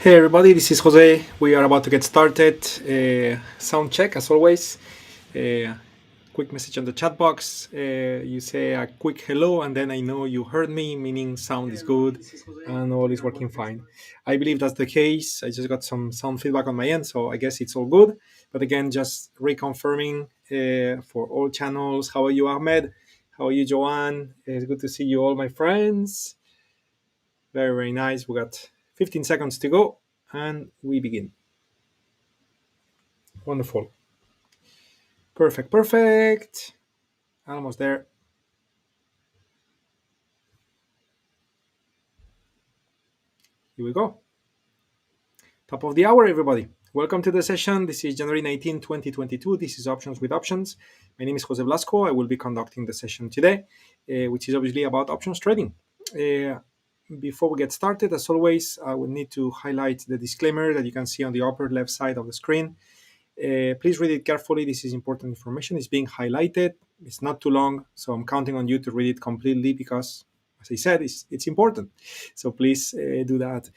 Hey everybody, this is Jose. We are about to get started. Sound check as always. Quick message on the chat box. You say a quick hello, and then I know you heard me, meaning sound is good and all is working fine. I believe that's the case. I just got some sound feedback on my end, so I guess it's all good. But again, just reconfirming for all channels. How are you, Ahmed? How are you, Joanne? It's good to see you all, my friends. Very, very nice. We got 15 seconds to go and we begin. Wonderful. Perfect, perfect. Almost there. Here we go. Top of the hour, everybody. Welcome to the session. This is January 19, 2022. This is Options with Options. My name is Jose Blasco. I will be conducting the session today, which is obviously about options trading. Before we get started, as always, I will need to highlight the disclaimer that you can see on the upper left side of the screen. Please read it carefully. This is important information. It's being highlighted. It's not too long, so I'm counting on you to read it completely because, as I said, it's important. So please do that.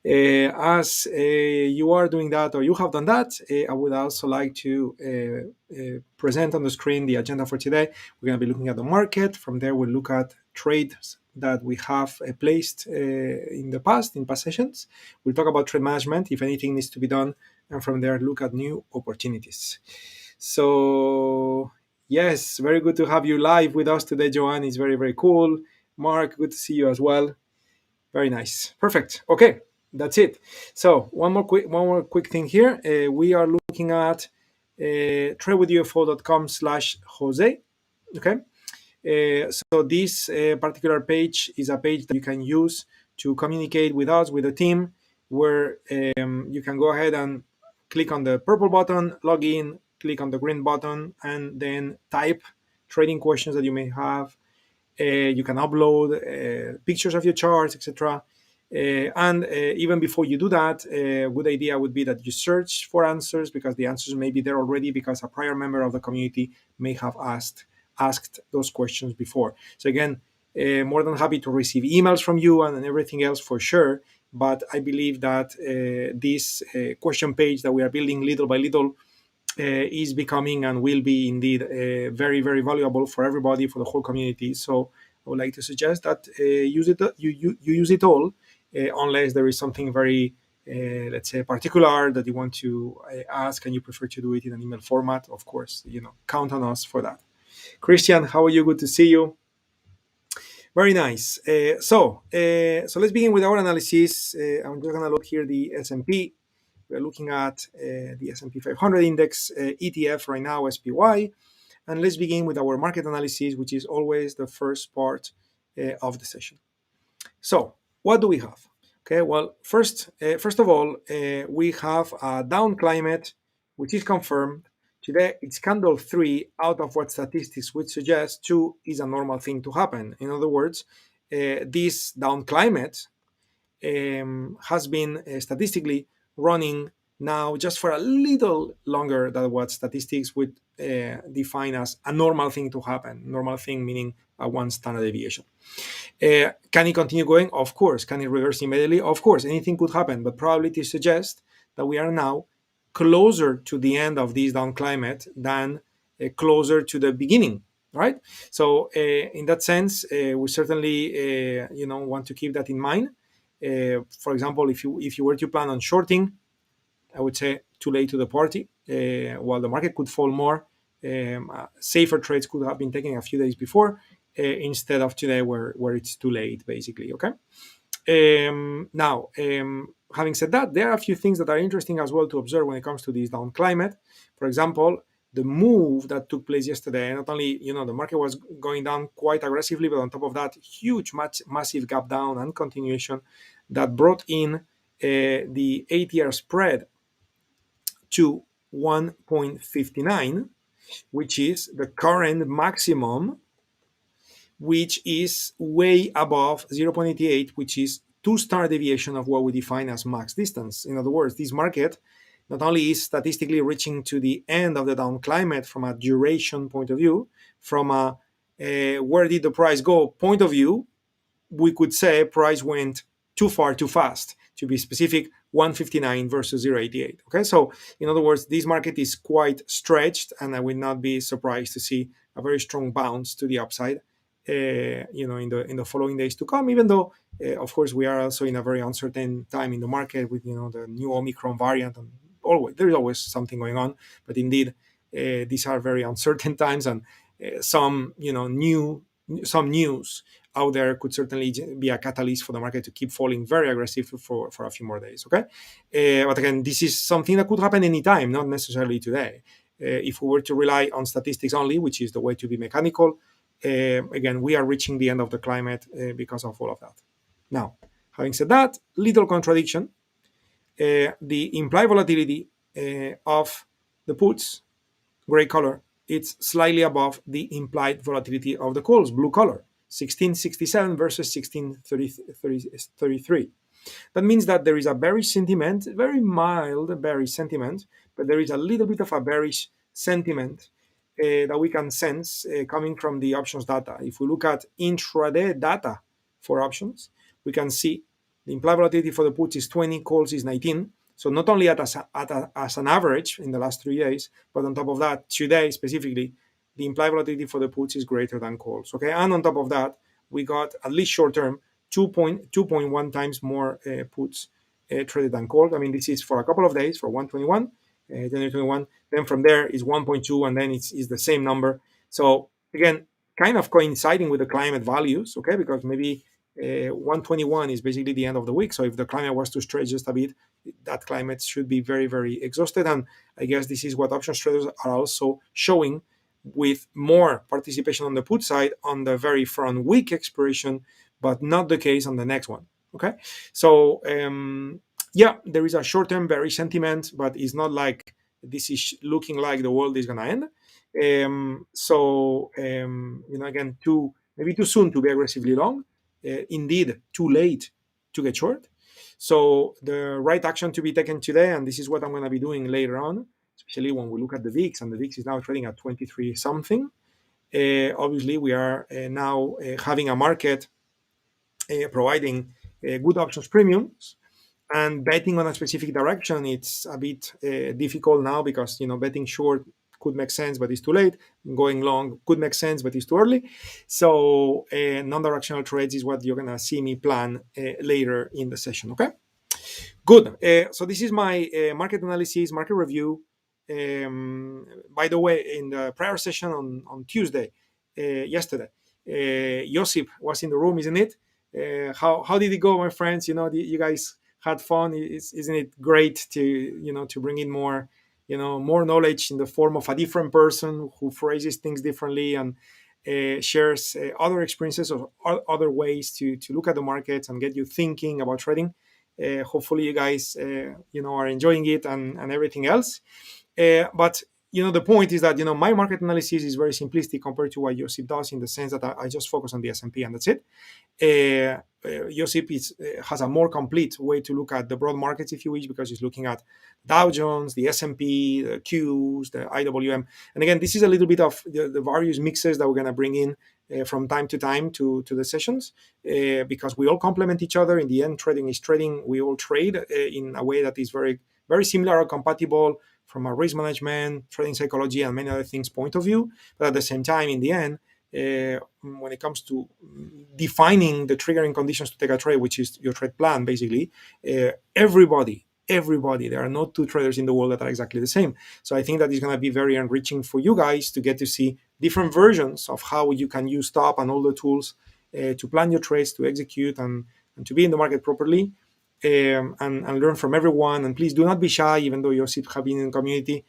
As you are doing that or you have done that, I would also like to present on the screen the agenda for today. We're going to be looking at the market. From there, we'll look at trades that we have placed in the past, in past sessions. We'll talk about trade management, if anything needs to be done, and from there, look at new opportunities. So, yes, very good to have you live with us today, Joanne. It's very, very cool. Mark, good to see you as well. Very nice. Perfect. Okay, that's it. So one more quick thing here. We are looking at tradewithufo.com/Jose. Okay. So this particular page is a page that you can use to communicate with us, with the team, where you can go ahead and click on the purple button, log in, click on the green button, and then type trading questions that you may have. You can upload pictures of your charts, etc. And even before you do that, a good idea would be that you search for answers, because the answers may be there already because a prior member of the community may have asked those questions before. So again, more than happy to receive emails from you and everything else for sure. But I believe that this question page that we are building little by little is becoming and will be indeed very, very valuable for everybody, for the whole community. So I would like to suggest that use it. You use it all, unless there is something very, let's say, particular that you want to ask, and you prefer to do it in an email format. Of course, count on us for that. Christian, how are you? Good to see you. Very nice. So let's begin with our analysis. I'm just going to look here the S&P. We're looking at the S&P 500 index ETF right now, SPY. And let's begin with our market analysis, which is always the first part of the session. So what do we have? Okay, well, first of all, we have a down climate, which is confirmed. Today, it's candle 3 out of what statistics would suggest 2 is a normal thing to happen. In other words, this down climate has been statistically running now just for a little longer than what statistics would define as a normal thing to happen. Normal thing meaning a one standard deviation. Can it continue going? Of course. Can it reverse immediately? Of course. Anything could happen, but probability suggests that we are now closer to the end of this down climate than closer to the beginning, right? So in that sense, we certainly want to keep that in mind. For example, if you were to plan on shorting, I would say too late to the party. While the market could fall more, safer trades could have been taken a few days before, instead of today where it's too late, basically. Okay. Now, having said that, there are a few things that are interesting as well to observe when it comes to this down climate. For example, the move that took place yesterday, not only the market was going down quite aggressively, but on top of that, huge massive gap down and continuation that brought in the 8-year spread to 1.59, which is the current maximum, which is way above 0.88, which is 2 standard deviation of what we define as max distance. In other words, this market not only is statistically reaching to the end of the down climate from a duration point of view, from a where did the price go point of view, we could say price went too far too fast. To be specific, 159 versus 0.88. Okay, so in other words, this market is quite stretched, and I will not be surprised to see a very strong bounce to the upside, in the following days to come. Even though, of course, we are also in a very uncertain time in the market with the new Omicron variant, and always there is always something going on. But indeed, these are very uncertain times, and some some news out there could certainly be a catalyst for the market to keep falling very aggressive for a few more days. Okay, but again, this is something that could happen anytime, not necessarily today. If we were to rely on statistics only, which is the way to be mechanical, again, we are reaching the end of the climate because of all of that. Now, having said that, little contradiction. The implied volatility of the puts, gray color, it's slightly above the implied volatility of the calls, blue color, 1667 versus 1633. That means that there is a bearish sentiment, very mild bearish sentiment, but there is a little bit of a bearish sentiment that we can sense coming from the options data. If we look at intraday data for options, we can see the implied volatility for the puts is 20, calls is 19. So not only as an average in the last 3 days, but on top of that, today specifically, the implied volatility for the puts is greater than calls. Okay, and on top of that, we got at least short term 2.1 times more puts traded than calls. I mean, this is for a couple of days for 121, January 21. Then from there is 1.2, and then it's the same number. So again, kind of coinciding with the climate values, okay, because maybe 121 is basically the end of the week. So if the climate was to stretch just a bit, that climate should be very, very exhausted. And I guess this is what options traders are also showing, with more participation on the put side on the very front week expiration, but not the case on the next one. Okay, so yeah, there is a short-term bearish sentiment, but it's not like this is looking like the world is going to end. Again, maybe too soon to be aggressively long. Indeed, too late to get short. So the right action to be taken today, and this is what I'm going to be doing later on, especially when we look at the VIX, and the VIX is now trading at 23 something. Obviously, we are now having a market providing good options premiums, and betting on a specific direction, it's a bit difficult now because betting short could make sense, but it's too late. Going long could make sense, but it's too early. So non-directional trades is what you're gonna see me plan later in the session. Okay, good. So this is my market analysis, market review. By the way, in the prior session on Tuesday, yesterday, Josip was in the room, isn't it? How did it go, my friends? You guys had fun. Isn't it great to bring in more knowledge in the form of a different person who phrases things differently and shares other experiences or other ways to look at the markets and get you thinking about trading. Hopefully you guys are enjoying it and everything else. But the point is that my market analysis is very simplistic compared to what Josip does, in the sense that I just focus on the S&P and that's it. Josip has a more complete way to look at the broad markets, if you wish, because he's looking at Dow Jones, the S&P, the Qs, the IWM. And again, this is a little bit of the various mixes that we're going to bring in from time to time to the sessions, because we all complement each other. In the end, trading is trading. We all trade in a way that is very, very similar or compatible from a risk management, trading psychology, and many other things point of view. But at the same time, in the end, when it comes to defining the triggering conditions to take a trade, which is your trade plan, basically, everybody, there are no two traders in the world that are exactly the same. So I think that is going to be very enriching for you guys to get to see different versions of how you can use stop and all the tools to plan your trades, to execute, and to be in the market properly. And learn from everyone. And please do not be shy, even though Josip have been in the community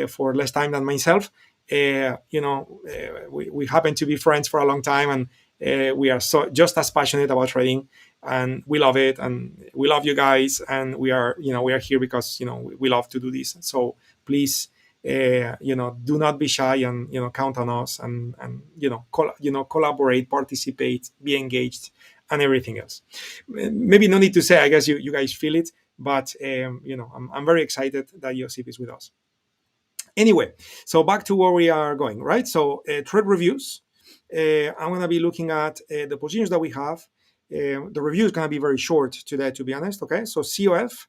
for less time than myself. We happen to be friends for a long time, and we are just as passionate about trading, and we love it, and we love you guys, and we are here because we love to do this. So please, do not be shy, and count on us, and collaborate, participate, be engaged, and everything else. Maybe no need to say, I guess you guys feel it, but I'm very excited that Josip is with us. Anyway, so back to where we are going, right? So trade reviews. I'm going to be looking at the positions that we have. The review is going to be very short today, to be honest. Okay, so COF.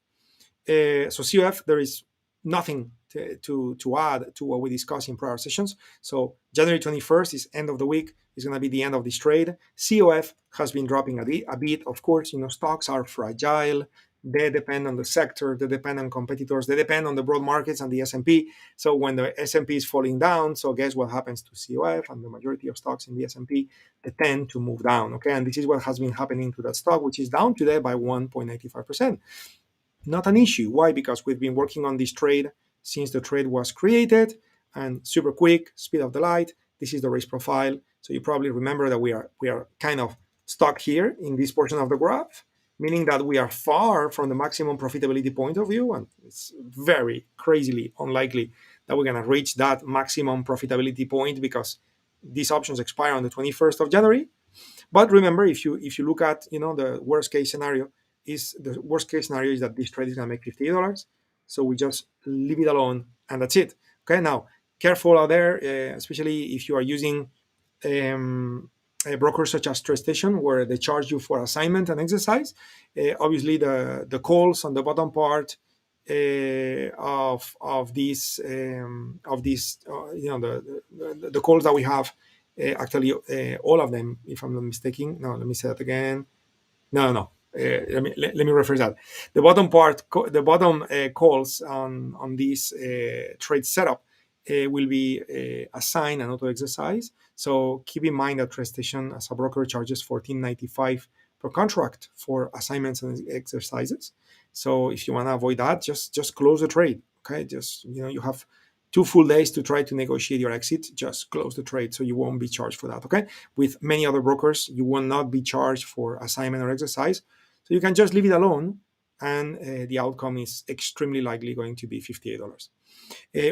So COF, there is nothing to add to what we discussed in prior sessions. So January 21st is end of the week. Is going to be the end of this trade. COF has been dropping a bit. Of course, stocks are fragile. They depend on the sector. They depend on competitors. They depend on the broad markets and the S&P. So when the S&P is falling down, so guess what happens to COF and the majority of stocks in the S&P? They tend to move down. Okay, and this is what has been happening to that stock, which is down today by 1.95%. Not an issue. Why? Because we've been working on this trade since the trade was created, and super quick, speed of the light. This is the risk profile. So you probably remember that we are kind of stuck here in this portion of the graph, meaning that we are far from the maximum profitability point of view, and it's very crazily unlikely that we're going to reach that maximum profitability point because these options expire on the 21st of January. But remember, if you look at the worst case scenario, is that this trade is going to make $58. So we just leave it alone, and that's it. Okay, now careful out there, especially if you are using brokers such as TradeStation, where they charge you for assignment and exercise. Obviously, the calls on the bottom part of these the calls that we have, actually all of them, if I'm not mistaken. No, let me say that again. No. Let me rephrase that. The bottom part, the bottom calls on this trade setup will be assigned and auto exercise. So keep in mind that TradeStation as a broker charges $14.95 per contract for assignments and exercises. So if you want to avoid that, just close the trade. Okay, just you have 2 full days to try to negotiate your exit. Just close the trade so you won't be charged for that. Okay, with many other brokers, you will not be charged for assignment or exercise. So you can just leave it alone, and the outcome is extremely likely going to be $58.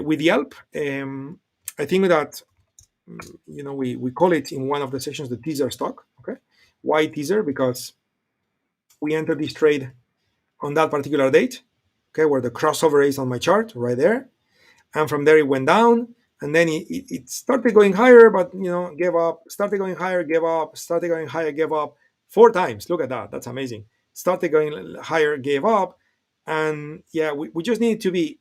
With Yelp, I think that we call it in one of the sessions the teaser stock. Okay, why teaser? Because we entered this trade on that particular date. Okay, where the crossover is on my chart right there, and from there it went down, and then it started going higher, but gave up. Started going higher, gave up. Started going higher, gave up 4 times. Look at that. That's amazing. Started going higher, gave up, and yeah, we just need to be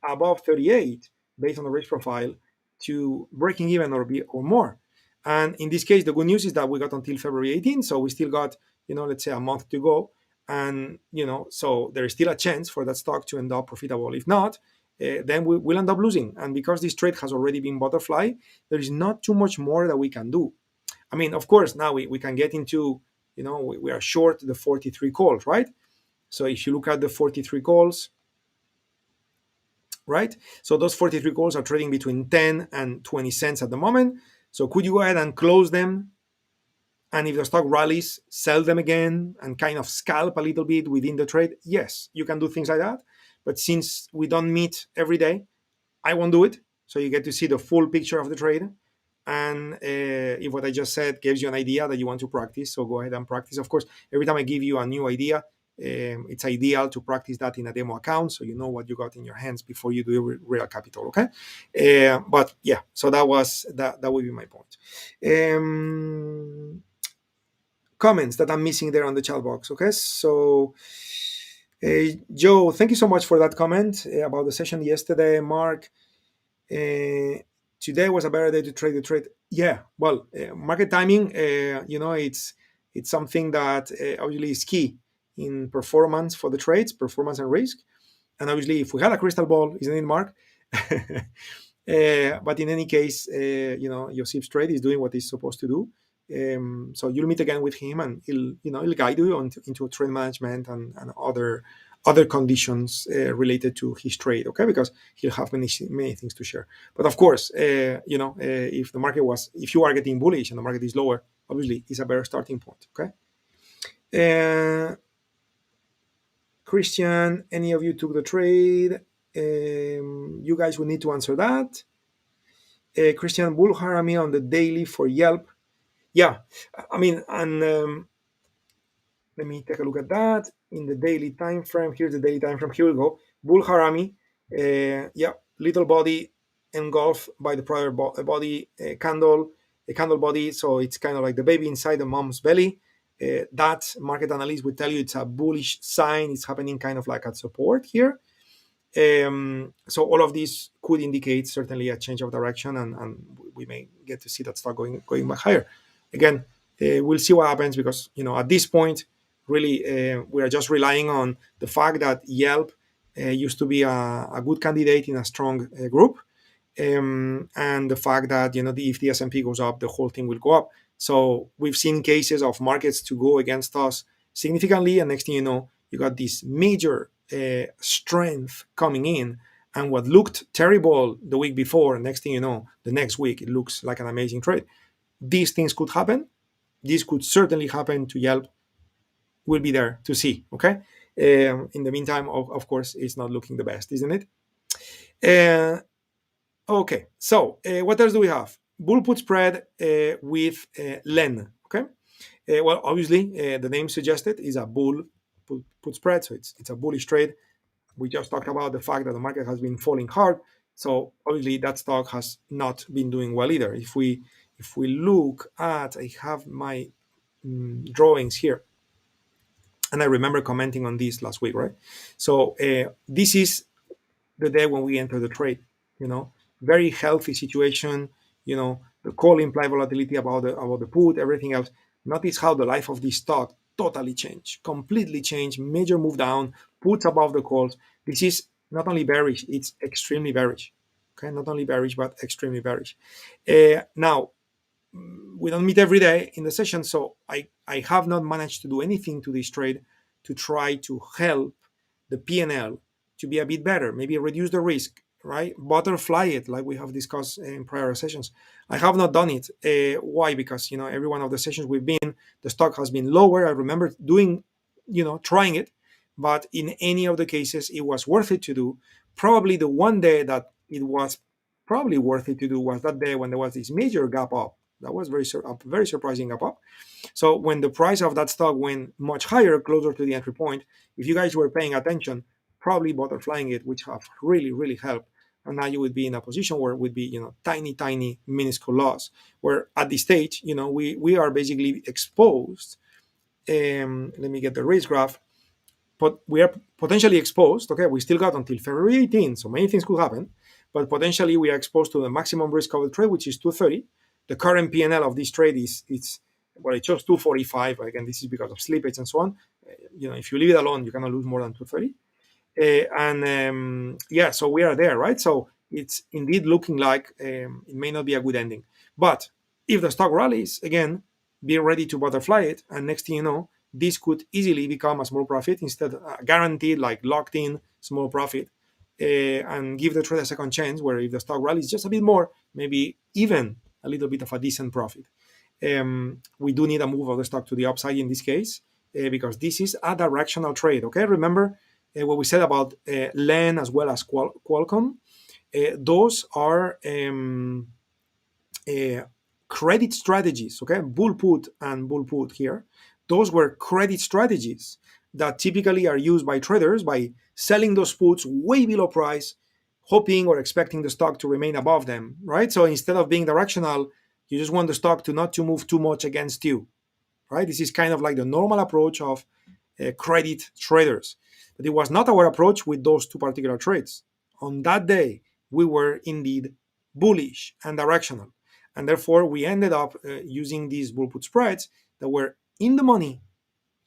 above 38 based on the risk profile to breaking even or more. And in this case, the good news is that we got until February 18th, so we still got let's say a month to go, and so there is still a chance for that stock to end up profitable. If not, then we will end up losing. And because this trade has already been butterfly, there is not too much more that we can do. I mean, of course, now we can get into we are short the 43 calls, right? So if you look at the 43 calls, right? So those 43 calls are trading between 10 and 20 cents at the moment. So could you go ahead and close them? And if the stock rallies, sell them again and kind of scalp a little bit within the trade? Yes, you can do things like that. But since we don't meet every day, I won't do it. So you get to see the full picture of the trade. And if what I just said gives you an idea that you want to practice, so go ahead and practice. Of course, every time I give you a new idea, it's ideal to practice that in a demo account so you know what you got in your hands before you do real capital. Okay, but yeah, so that would be my point. Comments that I'm missing there on the chat box. Okay, so Joe, thank you so much for that comment about the session yesterday. Mark, today was a better day to trade the trade. Yeah, well, market timing, it's something that obviously is key in performance for the trades, performance and risk. And obviously, if we had a crystal ball, isn't it, Mark? But in any case, Josep's trade is doing what he's supposed to do. So you'll meet again with him, and he'll guide you into trade management and other conditions related to his trade. Okay, because he'll have many things to share. But of course, if you are getting bullish and the market is lower, obviously it's a better starting point. Okay. Christian, any of you took the trade? You guys will need to answer that. Christian, Bull Harami on the daily for Yelp. Yeah, I mean, and let me take a look at that in the daily time frame. Here's the daily time frame. Here we go. Bull Harami. Yeah, little body engulfed by the prior body candle body. So it's kind of like the baby inside the mom's belly. that market analyst would tell you it's a bullish sign. It's happening kind of like at support here. So all of these could indicate certainly a change of direction, and we may get to see that stock going back higher. Again, we'll see what happens, because at this point, really, we are just relying on the fact that Yelp used to be a good candidate in a strong group, and the fact that if the S&P goes up, the whole thing will go up. So we've seen cases of markets to go against us significantly, and next thing you know, you got this major strength coming in, and what looked terrible the week before, next thing you know, the next week it looks like an amazing trade. These things could happen. This could certainly happen to Yelp. We'll be there to see. Okay. In the meantime, of course, it's not looking the best, isn't it? Okay. So what else do we have? Bull put spread with Len. Okay. Well, obviously, the name suggested is a bull put spread, so it's a bullish trade. We just talked about the fact that the market has been falling hard, so obviously that stock has not been doing well either. If we look at, I have my drawings here, and I remember commenting on this last week, right? So this is the day when we enter the trade. Very healthy situation. The call implied volatility about the put, everything else. Notice how the life of this stock totally changed, completely changed, major move down, puts above the calls. This is not only bearish, it's extremely bearish. Okay, not only bearish, but extremely bearish. Now, we don't meet every day in the session, so I have not managed to do anything to this trade to try to help the P&L to be a bit better, maybe reduce the risk, right? Butterfly it, like we have discussed in prior sessions. I have not done it. Why? Because every one of the sessions we've been, the stock has been lower. I remember doing, trying it, but in any of the cases, it was worth it to do. Probably the one day that it was probably worth it to do was that day when there was this major gap up. That was very surprising gap up. So when the price of that stock went much higher, closer to the entry point, if you guys were paying attention, probably butterflying it, which have really, really helped. And now you would be in a position where it would be, tiny, minuscule loss. Where at this stage, we are basically exposed. Let me get the risk graph. But we are potentially exposed. Okay, we still got until February 18, so many things could happen. But potentially we are exposed to the maximum risk of the trade, which is 230. The current P&L of this trade is I chose 245. Again, this is because of slippage and so on. If you leave it alone, you cannot lose more than 230. So we are there, right? So it's indeed looking like it may not be a good ending. But if the stock rallies, again, be ready to butterfly it. And next thing you know, this could easily become a small profit instead of guaranteed, like locked in small profit, and give the trade a second chance, where if the stock rallies just a bit more, maybe even a little bit of a decent profit. We do need a move of the stock to the upside in this case, because this is a directional trade. Okay, remember what we said about LEN as well as Qualcomm. Those are credit strategies. Okay, bull put and bull put here. Those were credit strategies that typically are used by traders by selling those puts way below price, hoping or expecting the stock to remain above them, right? So instead of being directional, you just want the stock to not to move too much against you, right? This is kind of like the normal approach of credit traders. But it was not our approach with those two particular trades. On that day, we were indeed bullish and directional. And therefore, we ended up using these bull put spreads that were in the money,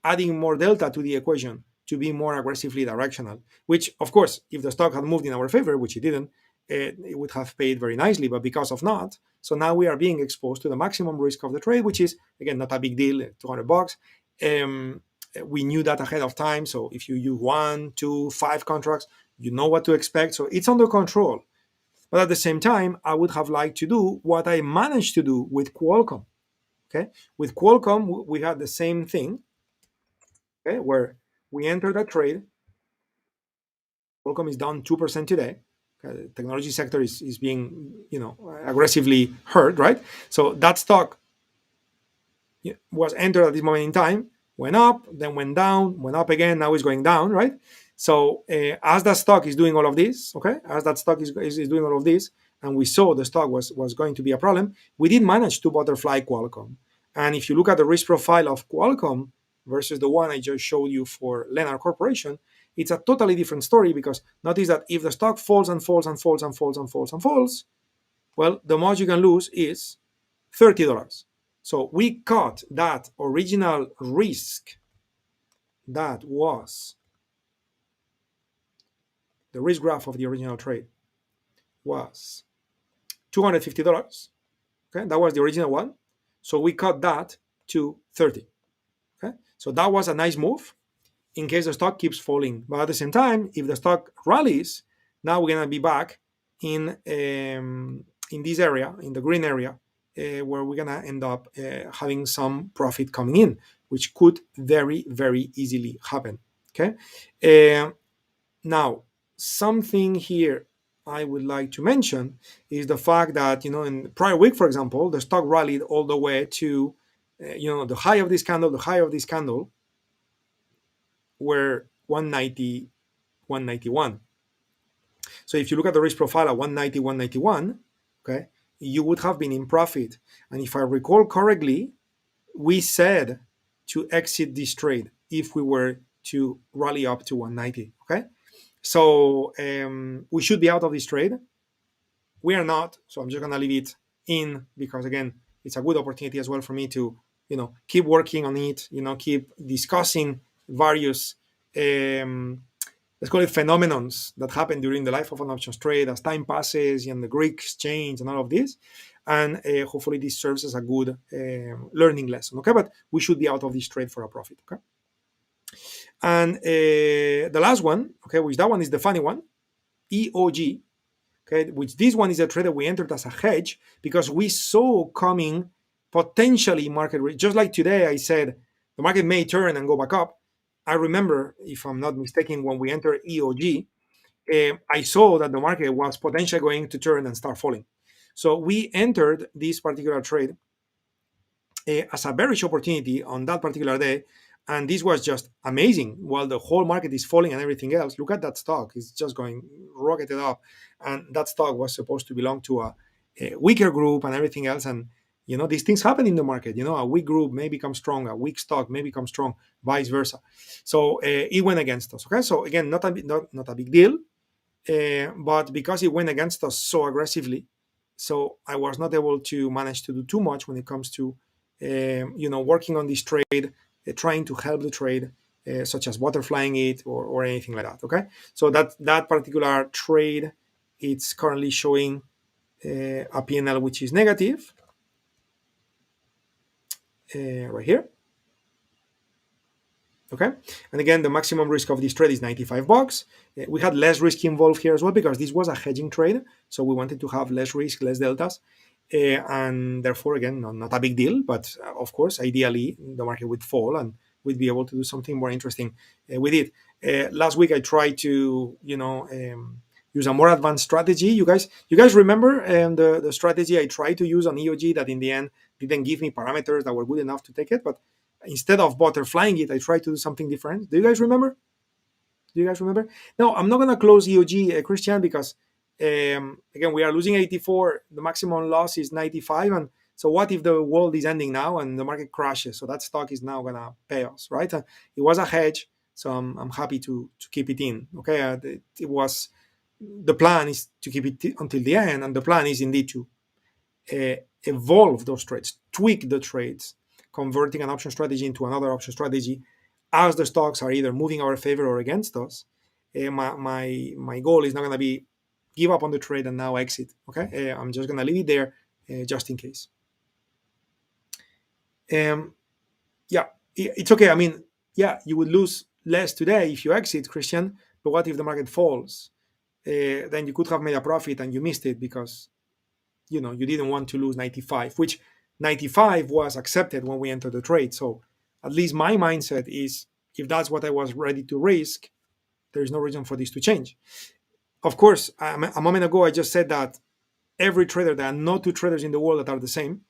adding more delta to the equation to be more aggressively directional, which, of course, if the stock had moved in our favor, which it didn't, it would have paid very nicely, but because of not. So now we are being exposed to the maximum risk of the trade, which is, again, not a big deal, $200. We knew that ahead of time. So if you use 1, 2, 5 contracts, you know what to expect. So it's under control. But at the same time, I would have liked to do what I managed to do with Qualcomm. Okay, with Qualcomm, we had the same thing. Okay, where we entered a trade. Qualcomm is down 2% today. The technology sector is being, aggressively hurt, right? So that stock was entered at this moment in time, went up, then went down, went up again, now it's going down, right? So as that stock is doing all of this, okay, as that stock is doing all of this, and we saw the stock was going to be a problem, we did manage to butterfly Qualcomm. And if you look at the risk profile of Qualcomm versus the one I just showed you for Lennar Corporation, it's a totally different story, because notice that if the stock falls and falls and falls and falls and falls and falls, well, the most you can lose is $30. So we caught that original risk. That was the risk graph of the original trade was $250. Okay, that was the original one. So we cut that to 30. Okay, so that was a nice move in case the stock keeps falling. But at the same time, if the stock rallies, now we're gonna be back in this area, in the green area, where we're gonna end up having some profit coming in, which could very, very easily happen. Okay. Now, something here I would like to mention is the fact that, in the prior week, for example, the stock rallied all the way to, the high of this candle, were 190, 191. So if you look at the risk profile at 190, 191, okay, you would have been in profit. And if I recall correctly, we said to exit this trade if we were to rally up to 190. Okay. So we should be out of this trade. We are not. So I'm just going to leave it in, because, again, it's a good opportunity as well for me to, keep working on it, keep discussing various, let's call it phenomenons that happen during the life of an options trade as time passes, and the Greeks change and all of this. And hopefully this serves as a good learning lesson. Okay, but we should be out of this trade for a profit. Okay. And the last one, okay, which that one is the funny one, EOG, okay, which this one is a trade that we entered as a hedge because we saw coming potentially market risk. Just like today, I said the market may turn and go back up. I remember, if I'm not mistaken, when we entered EOG, I saw that the market was potentially going to turn and start falling. So we entered this particular trade as a bearish opportunity on that particular day. And this was just amazing. While the whole market is falling and everything else, look at that stock. It's just going rocketed up. And that stock was supposed to belong to a weaker group and everything else. And, these things happen in the market. A weak group may become strong. A weak stock may become strong, vice versa. So it went against us. Okay. So again, not a big deal. But because it went against us so aggressively, so I was not able to manage to do too much when it comes to, working on this trade, trying to help the trade, such as butterflying it or anything like that. Okay, so that particular trade, it's currently showing a P&L which is negative right here. Okay, and again, the maximum risk of this trade is $95. We had less risk involved here as well because this was a hedging trade, so we wanted to have less risk, less deltas, and therefore, again, not a big deal. But of course, ideally, the market would fall and we'd be able to do something more interesting with it. Last week, I tried to, use a more advanced strategy. You guys remember the strategy I tried to use on EOG that in the end didn't give me parameters that were good enough to take it, but instead of butterflying it, I tried to do something different. Do you guys remember? No, I'm not going to close EOG, Christian, because, again, we are losing 84. The maximum loss is 95. And so what if the world is ending now and the market crashes? So that stock is now going to pay us, right? It was a hedge, so I'm happy to keep it in. Okay, the plan is to keep it until the end, and the plan is indeed to evolve those trades, tweak the trades, converting an option strategy into another option strategy as the stocks are either moving our favor or against us. My goal is not going to be give up on the trade and now exit. Okay, I'm just going to leave it there just in case. Yeah, it's okay. I mean, yeah, you would lose less today if you exit, Christian, but what if the market falls? Then you could have made a profit and you missed it because you didn't want to lose 95, which 95 was accepted when we entered the trade. So at least my mindset is, if that's what I was ready to risk, there's no reason for this to change. Of course, a moment ago, I just said that every trader, there are no two traders in the world that are the same.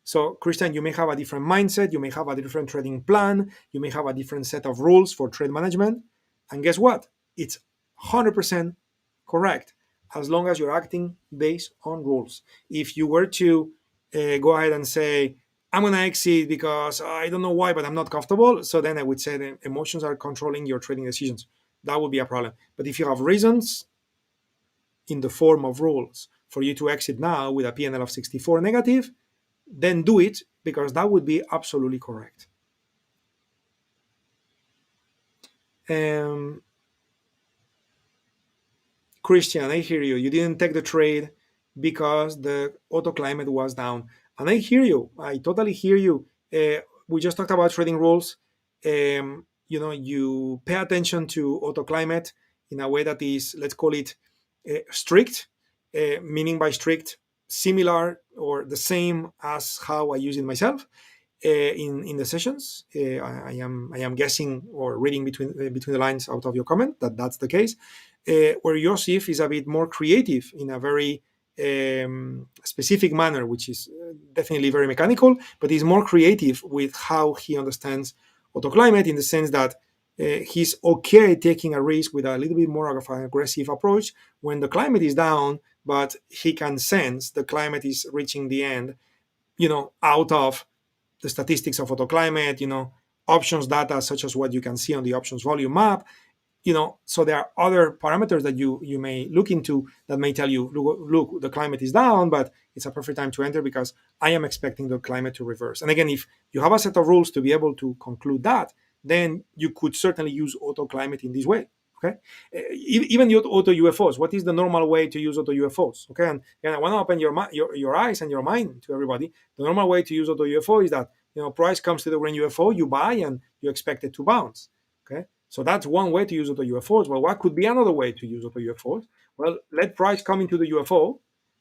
So, Christian, you may have a different mindset, you may have a different trading plan, you may have a different set of rules for trade management. And guess what? It's 100% correct, as long as you're acting based on rules. If you were to go ahead and say, I'm gonna exit because I don't know why, but I'm not comfortable. So then I would say the emotions are controlling your trading decisions. That would be a problem. But if you have reasons in the form of rules for you to exit now with a PNL of 64 negative, then do it, because that would be absolutely correct. Um, Christian, I hear you. You didn't take the trade because the auto climate was down. And I hear you. I totally hear you. We just talked about trading rules. You pay attention to auto climate in a way that is, let's call it strict, meaning by strict, similar or the same as how I use it myself in the sessions. I am guessing or reading between the lines out of your comment that that's the case. Where Joseph is a bit more creative in a very specific manner, which is definitely very mechanical, but he's more creative with how he understands autoclimate, in the sense that he's okay taking a risk with a little bit more of an aggressive approach when the climate is down, but he can sense the climate is reaching the end, out of the statistics of autoclimate, options data such as what you can see on the options volume map. So there are other parameters that you may look into that may tell you, look, the climate is down, but it's a perfect time to enter because I am expecting the climate to reverse. And again, if you have a set of rules to be able to conclude that, then you could certainly use auto climate in this way. Okay, even your auto UFOs. What is the normal way to use auto UFOs? Okay, and I want to open your eyes and your mind to everybody. The normal way to use auto UFO is that price comes to the green UFO, you buy and you expect it to bounce. Okay, so that's one way to use auto UFOs. Well, what could be another way to use auto UFOs? Well, let price come into the UFO,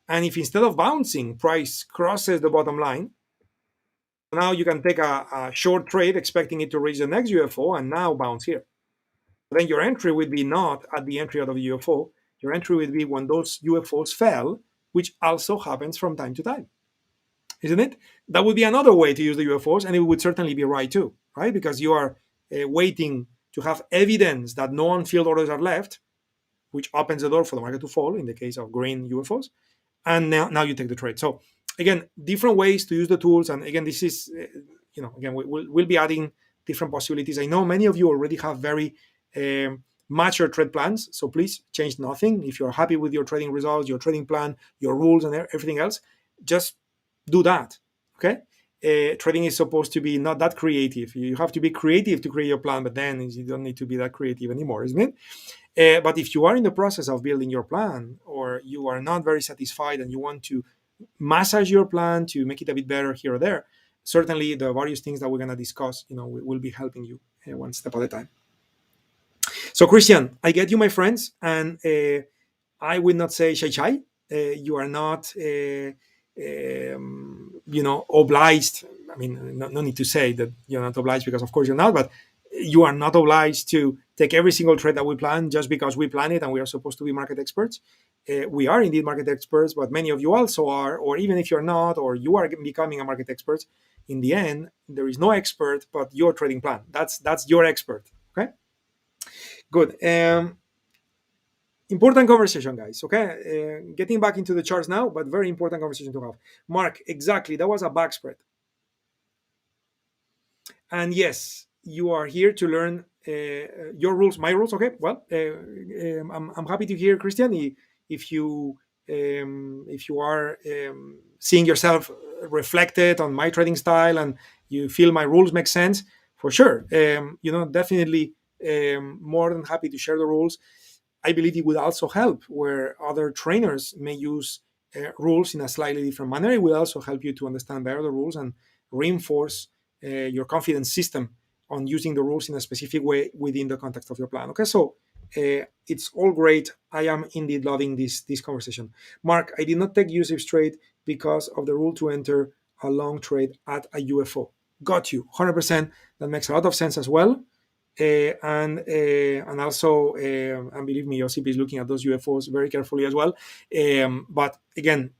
and if instead of bouncing, price crosses the bottom line, now you can take a short trade expecting it to reach the next UFO and now bounce here. Then your entry would be not at the entry out of the UFO. Your entry would be when those UFOs fell, which also happens from time to time, isn't it? That would be another way to use the UFOs, and it would certainly be right too, right? Because you are waiting to have evidence that no unfilled orders are left, which opens the door for the market to fall in the case of green UFOs, and now you take the trade. So again, different ways to use the tools, and again, this is again we'll be adding different possibilities. I know many of you already have very mature trade plans, so please change nothing. If you're happy with your trading results, your trading plan, your rules, and everything else, just do that. Okay. Trading is supposed to be not that creative. You have to be creative to create your plan, but then you don't need to be that creative anymore, isn't it? But if you are in the process of building your plan, or you are not very satisfied and you want to massage your plan to make it a bit better here or there, certainly the various things that we're going to discuss, will be helping you one step at a time. So Christian, I get you, my friends, and I will not say shy. You are not, obliged. I mean, no need to say that you're not obliged, because of course you're not, but you are not obliged to take every single trade that we plan just because we plan it and we are supposed to be market experts. We are indeed market experts, but many of you also are, or even if you're not, or you are becoming a market expert, in the end, there is no expert but your trading plan. That's your expert. Okay, good. Important conversation, guys. Okay, getting back into the charts now, but very important conversation to have. Mark, exactly, that was a back spread. And yes, you are here to learn your rules, my rules. Okay, well, I'm happy to hear, Christian, if you are seeing yourself reflected on my trading style and you feel my rules make sense, for sure. Definitely more than happy to share the rules. I believe it would also help where other trainers may use rules in a slightly different manner. It will also help you to understand better the rules and reinforce your confidence system on using the rules in a specific way within the context of your plan. Okay, so it's all great. I am indeed loving this conversation. Mark, I did not take Yusuf's trade because of the rule to enter a long trade at a UFO. Got you, 100%. That makes a lot of sense as well. And also, and believe me, Josip is looking at those UFOs very carefully as well. But again,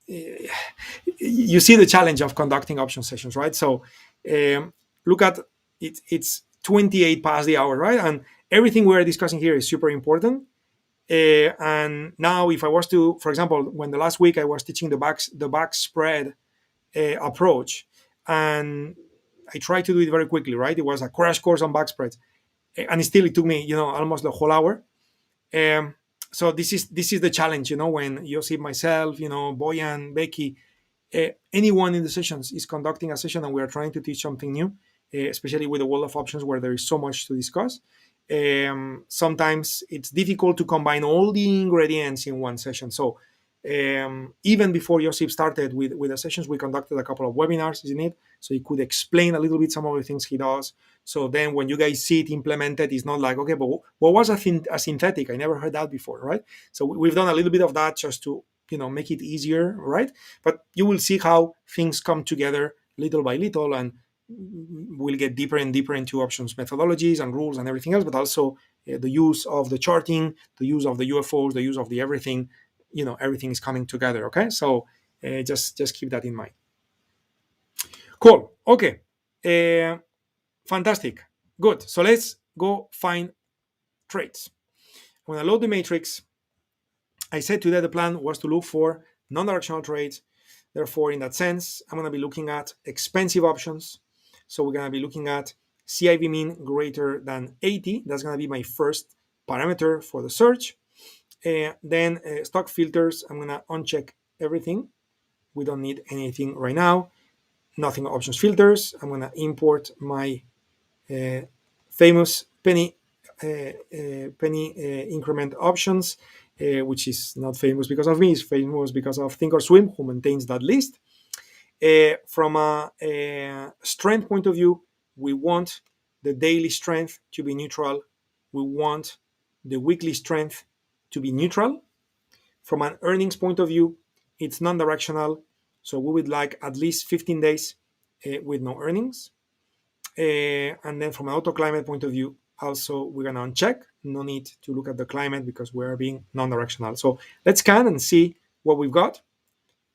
you see the challenge of conducting option sessions, right? So look at it, it's 28 past the hour, right? And everything we're discussing here is super important. And now if I was to, for example, when the last week I was teaching the back spread approach, and I tried to do it very quickly, right? It was a crash course on backspreads, and still it took me, almost the whole hour. Um, so this is the challenge, when Josip, myself, Boyan, Becky, anyone in the sessions is conducting a session and we are trying to teach something new, especially with the world of options where there is so much to discuss. Sometimes it's difficult to combine all the ingredients in one session. So even before Josip started with the sessions, we conducted a couple of webinars in it, so he could explain a little bit some of the things he does. So then when you guys see it implemented, it's not like, okay, but what was a synthetic? I never heard that before, right? So we've done a little bit of that just to make it easier, right? But you will see how things come together little by little, and we'll get deeper and deeper into options methodologies and rules and everything else, but also the use of the charting, the use of the UFOs, the use of the everything. Everything is coming together. Okay, so just keep that in mind. Cool. Okay. Fantastic. Good. So let's go find trades. When I load the matrix, I said today the plan was to look for non-directional trades. Therefore, in that sense, I'm going to be looking at expensive options. So we're going to be looking at CIV mean greater than 80. That's going to be my first parameter for the search. Then stock filters, I'm going to uncheck everything. We don't need anything right now. Nothing options filters. I'm going to import my famous penny increment options, which is not famous because of me. It's famous because of Thinkorswim, who maintains that list. From a strength point of view, we want the daily strength to be neutral. We want the weekly strength to be neutral. From an earnings point of view, it's non-directional, so we would like at least 15 days with no earnings. And then from an auto climate point of view, also we're going to uncheck. No need to look at the climate because we're being non-directional. So let's scan and see what we've got.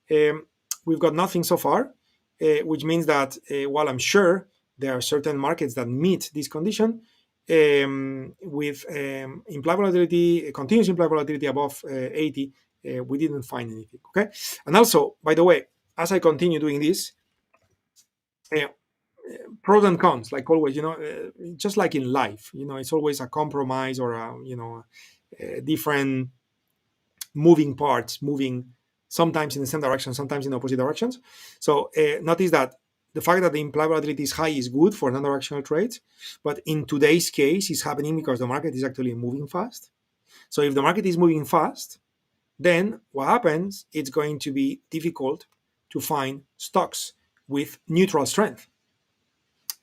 We've got nothing so far, which means that while I'm sure there are certain markets that meet this condition, with implied volatility, continuous implied volatility above 80, we didn't find anything. Okay, and also, by the way, as I continue doing this, pros and cons, like always, just like in life, it's always a compromise or a different moving parts, moving sometimes in the same direction, sometimes in opposite directions. So notice that the fact that the implied volatility is high is good for non-directional trades, but in today's case, it's happening because the market is actually moving fast. So if the market is moving fast, then what happens? It's going to be difficult to find stocks with neutral strength.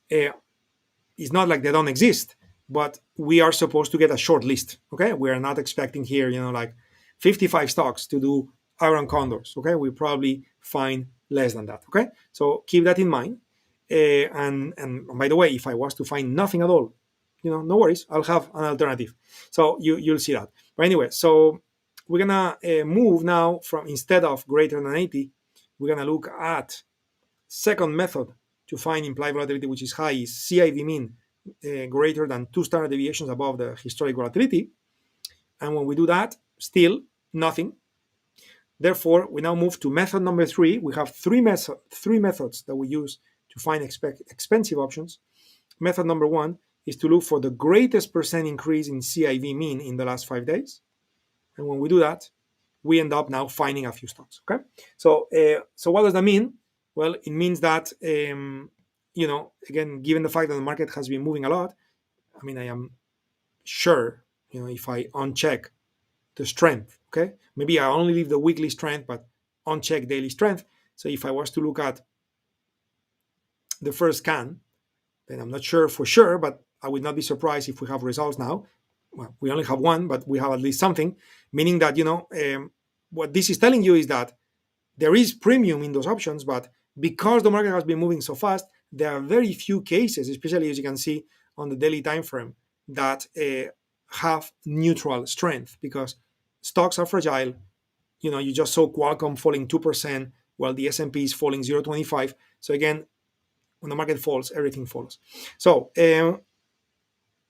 It's not like they don't exist, but we are supposed to get a short list. Okay, we are not expecting here, like 55 stocks to do iron condors. Okay, we probably find less than that. Okay, so keep that in mind. And by the way, if I was to find nothing at all, no worries, I'll have an alternative. So you'll see that. But anyway, so we're gonna move now from, instead of greater than 80, we're gonna look at second method to find implied volatility, which is high, is CIV mean greater than 2 standard deviations above the historic volatility. And when we do that, still nothing. Therefore, we now move to method number 3. We have three methods that we use to find expensive options. Method number 1 is to look for the greatest percent increase in CIV mean in the last 5 days. And when we do that, we end up now finding a few stocks. Okay, so what does that mean? Well, it means that again, given the fact that the market has been moving a lot, I am sure if I uncheck the strength, okay, maybe I only leave the weekly strength but uncheck daily strength. So if I was to look at the first scan, then I'm not sure for sure, but I would not be surprised if we have results now. Well, we only have one, but we have at least something, meaning that what this is telling you is that there is premium in those options, but because the market has been moving so fast, there are very few cases, especially as you can see on the daily time frame, that have neutral strength, because stocks are fragile. You just saw Qualcomm falling 2% while the S&P is falling 0.25. So again, when the market falls, everything falls. So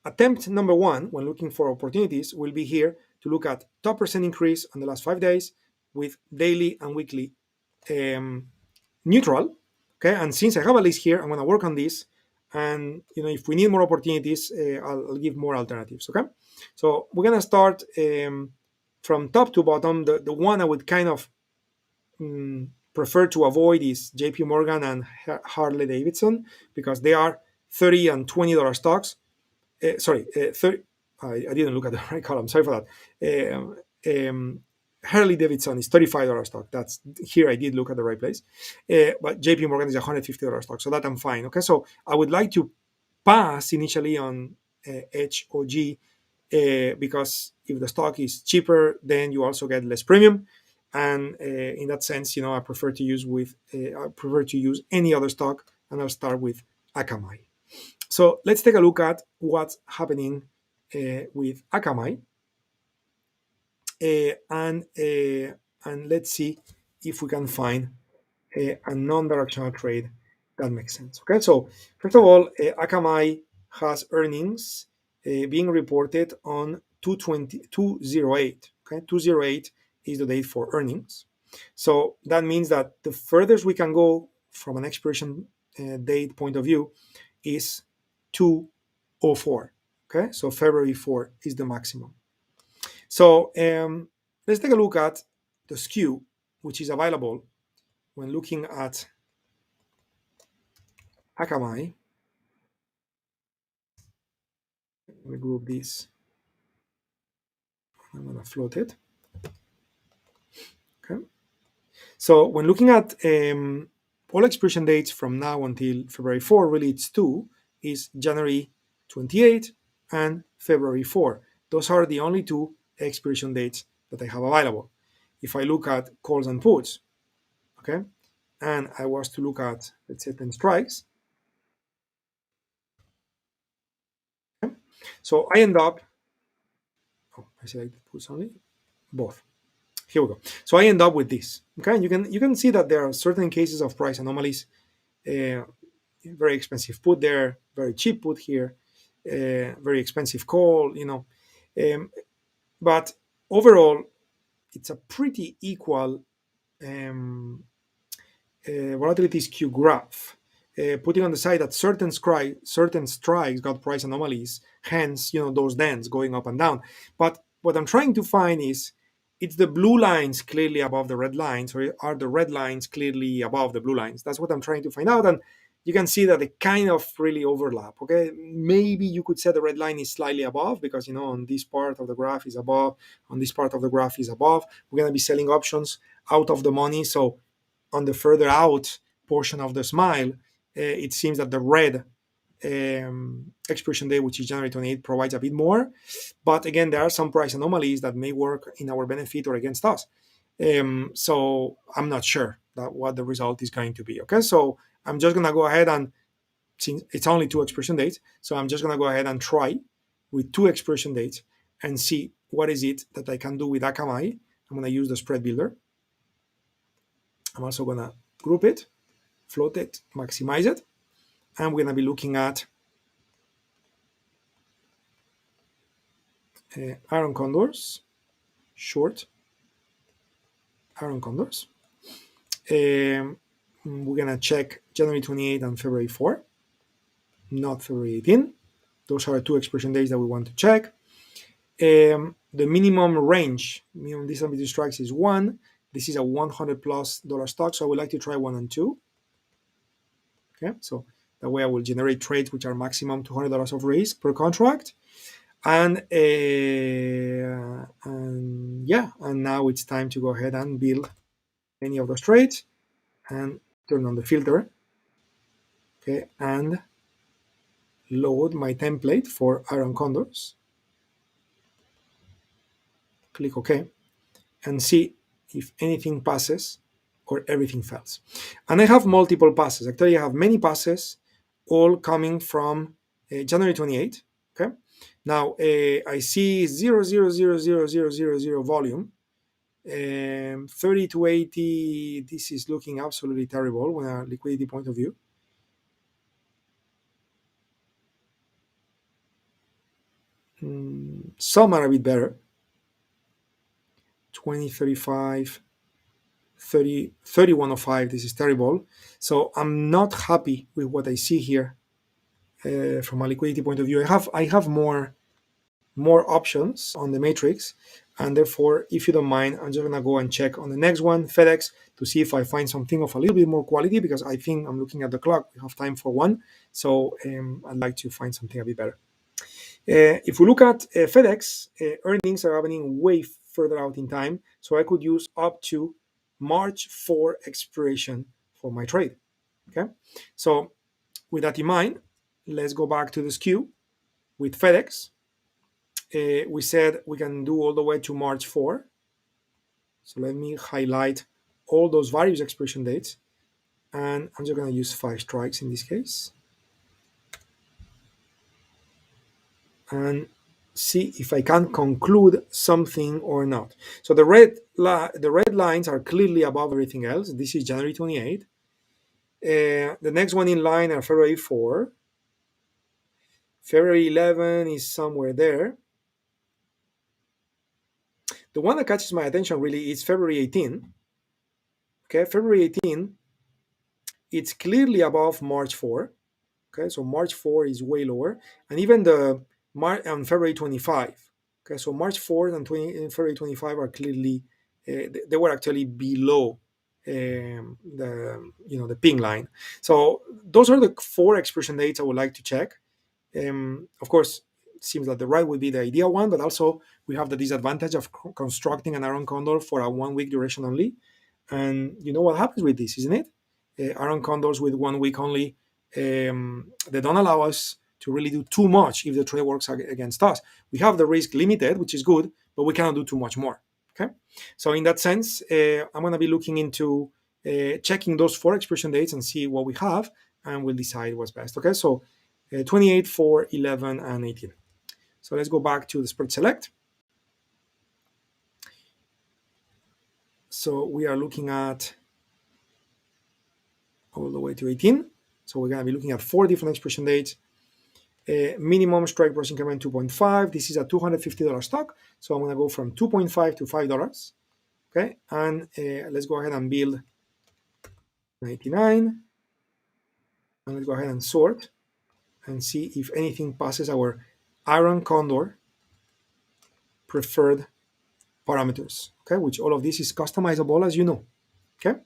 attempt number 1 when looking for opportunities will be here to look at top percent increase on the last 5 days with daily and weekly neutral. Okay, and since I have a list here, I'm going to work on this, and if we need more opportunities, I'll give more alternatives. Okay, so we're going to start from top to bottom. The one I would kind of prefer to avoid is JP Morgan and Harley Davidson, because they are $30 and $20 stocks. 30. I didn't look at the right column. Sorry for that. Harley Davidson is $35 stock. That's here. I did look at the right place. But JP Morgan is $150 stock. So that I'm fine. Okay. So I would like to pass initially on HOG because if the stock is cheaper, then you also get less premium. And in that sense, I prefer to use any other stock, and I'll start with Akamai. So let's take a look at what's happening with Akamai, and let's see if we can find a non-directional trade that makes sense. Okay, so first of all, Akamai has earnings being reported on 208. Okay, 208 is the date for earnings. So that means that the furthest we can go from an expiration date point of view is 204. Okay, so February 4 is the maximum. So let's take a look at the skew, which is available when looking at Akamai. Let me group this. I'm going to float it. Okay. So when looking at all expiration dates from now until February 4, really it's two, is January 28 and February 4. Those are the only two expiration dates that I have available. If I look at calls and puts, okay, and I was to look at, let's say, 10 strikes, okay, so I end up, I selected puts only, both. Here we go. So I end up with this. Okay, you can see that there are certain cases of price anomalies. Very expensive put there, very cheap put here, very expensive call. But overall, it's a pretty equal volatility skew graph. Putting on the side that certain strikes got price anomalies, hence those dents going up and down. But what I'm trying to find is, it's the blue lines clearly above the red lines, or are the red lines clearly above the blue lines? That's what I'm trying to find out, and you can see that they kind of really overlap. Okay, maybe you could say the red line is slightly above because on this part of the graph is above, on this part of the graph is above. We're going to be selling options out of the money, so on the further out portion of the smile, it seems that the red expiration day, which is January 28, provides a bit more. But again, there are some price anomalies that may work in our benefit or against us. So I'm not sure that what the result is going to be. Okay, so I'm just going to go ahead and, since it's only two expiration dates, so I'm just going to go ahead and try with two expiration dates and see what is it that I can do with Akamai. I'm going to use the spread builder. I'm also going to group it, float it, maximize it, and we're going to be looking at iron condors, short iron condors. We're going to check January 28 and February 4, not February 18. Those are two expiration days that we want to check. The minimum range, minimum distance between strikes is 1. This is a $100+ stock, so I would like to try 1 and 2. Okay, so that way I will generate trades which are maximum $200 of risk per contract. And now it's time to go ahead and build any of those trades and turn on the filter. Okay, and load my template for iron condors. Click OK and see if anything passes or everything fails. And I have multiple passes. Actually, I have many passes, all coming from January 28. Okay. Now I see 0.0000000 volume. 30 to 80. This is looking absolutely terrible from a liquidity point of view. Some are a bit better. 20, 35, 3105. This is terrible. So I'm not happy with what I see here from a liquidity point of view. I have more options on the matrix, and therefore, if you don't mind, I'm just gonna go and check on the next one, FedEx, to see if I find something of a little bit more quality, because I think I'm looking at the clock. We have time for one, so I'd like to find something a bit better. If we look at FedEx, earnings are happening way further out in time, so I could use up to March 4 expiration for my trade. Okay, so with that in mind, let's go back to the skew with FedEx. We said we can do all the way to March 4. So let me highlight all those various expiration dates, and I'm just going to use 5 strikes in this case, and see if I can conclude something or not. So the red lines are clearly above everything else. This is January 28. The next one in line are February 4. February 11 is somewhere there. The one that catches my attention really is February 18. Okay, February 18, it's clearly above March 4. Okay, so March 4 is way lower, and even the February 25. Okay, so March 4th and February 25 are clearly they were actually below the pink line. So those are the 4 expiration dates I would like to check. Of course, it seems that the right would be the ideal one, but also we have the disadvantage of constructing an iron condor for a 1 week duration only. And you know what happens with this, isn't it? Iron condors with 1 week only, they don't allow us to really do too much if the trade works against us. We have the risk limited, which is good, but we cannot do too much more. Okay, so in that sense, I'm going to be looking into checking those 4 expiration dates and see what we have, and we'll decide what's best. Okay, so 28, 4, 11, and 18. So let's go back to the spread select. So we are looking at all the way to 18. So we're going to be looking at 4 different expiration dates. Minimum strike price increment 2.5. This is a $250 stock. So I'm going to go from 2.5 to $5. Okay, and let's go ahead and build 99. And let's go ahead and sort and see if anything passes our Iron Condor preferred parameters. Okay, which all of this is customizable, as you know. Okay.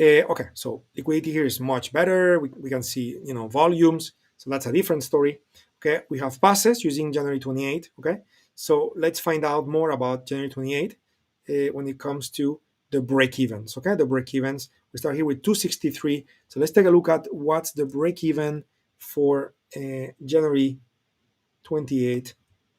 Okay, so liquidity here is much better. We can see, volumes. So that's a different story. Okay, we have passes using January 28. Okay, so let's find out more about January 28 when it comes to the break-evens. Okay, the break-evens. We start here with 263. So let's take a look at what's the break-even for January 28.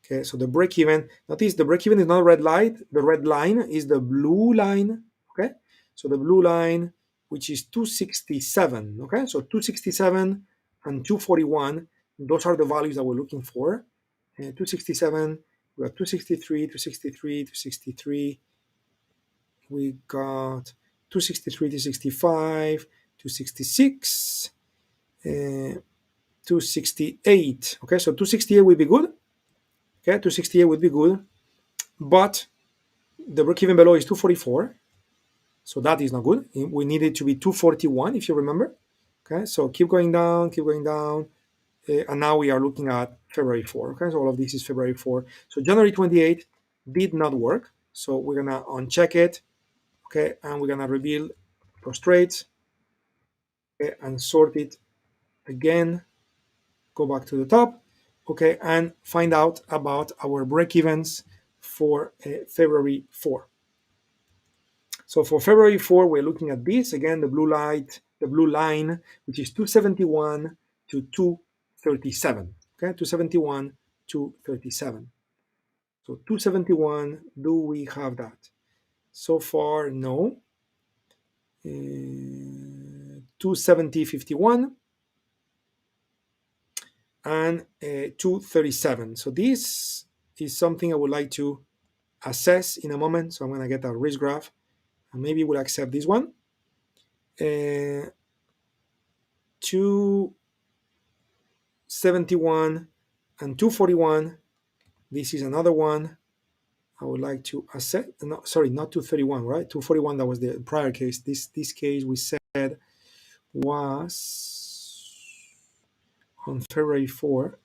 Okay, so the break-even. Notice the break-even is not a red light. The red line is the blue line. Okay, so the blue line, which is 267. Okay, so 267 and 241, those are the values that we're looking for. 267, we got 263, 263, 263. We got 263, 265, 266, 268. Okay, so 268 would be good. Okay, 268 would be good, but the break-even below is 244. So that is not good. We need it to be 241, if you remember. Okay, so keep going down, and now we are looking at February 4. Okay, so all of this is February 4. So January 28 did not work. So we're gonna uncheck it. Okay, and we're gonna reveal those trades. Okay, and sort it again. Go back to the top. Okay, and find out about our break-evens for February 4. So for February 4, we're looking at this again, the blue line, which is 271 to 237. Okay, 271 to 37. So 271, do we have that? So far, no. 270.51 and 237. So this is something I would like to assess in a moment. So I'm going to get a risk graph, and maybe we'll accept this one. 271 and 241. This is another one. I would like to assess, no, sorry, not 231, right? 241, that was the prior case. This case we said was on February 4.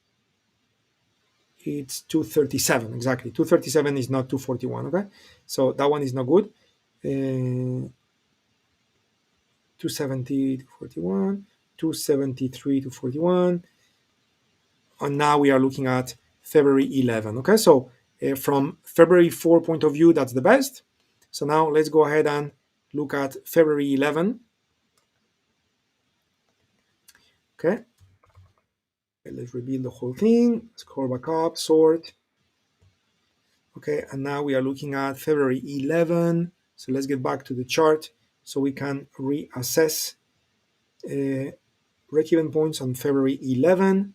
It's 237, exactly. 237 is not 241, okay? So that one is not good. 270 to 41, 273 to 41. And now we are looking at February 11, okay? So from February 4 point of view, that's the best. So now let's go ahead and look at February 11, okay? Let's rebuild the whole thing. Scroll back up, sort. Okay, and now we are looking at February 11. So let's get back to the chart so we can reassess break-even points on February 11.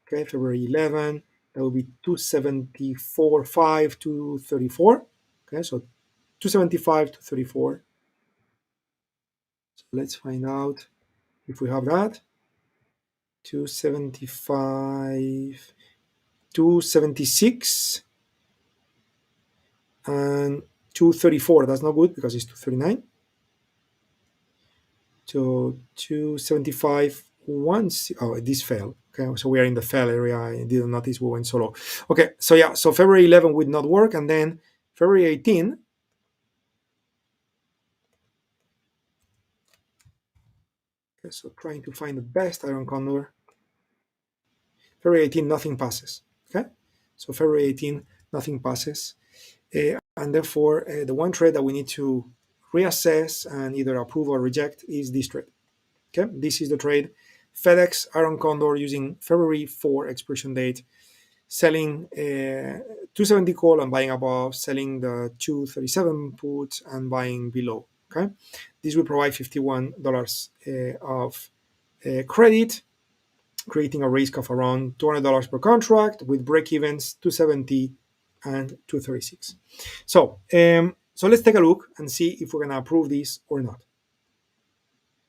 Okay, February 11, that will be 274.5 to 34. Okay, so 275 to 34. So let's find out if we have that. 275, 276, and 234. That's not good because it's 239. So 275 once. Oh, this fell. Okay, so we are in the fell area. I didn't notice we went so low. Okay, so yeah, so February 11 would not work, and then February 18. Okay, so trying to find the best iron condor. February 18, nothing passes. Okay, so February 18, nothing passes, and therefore the one trade that we need to reassess and either approve or reject is this trade. Okay, this is the trade. FedEx Iron Condor using February 4 expiration date, selling 270 call and buying above, selling the 237 put and buying below. Okay, this will provide $51 of credit, creating a risk of around $200 per contract with break evens 270 and 236. So let's take a look and see if we're going to approve this or not.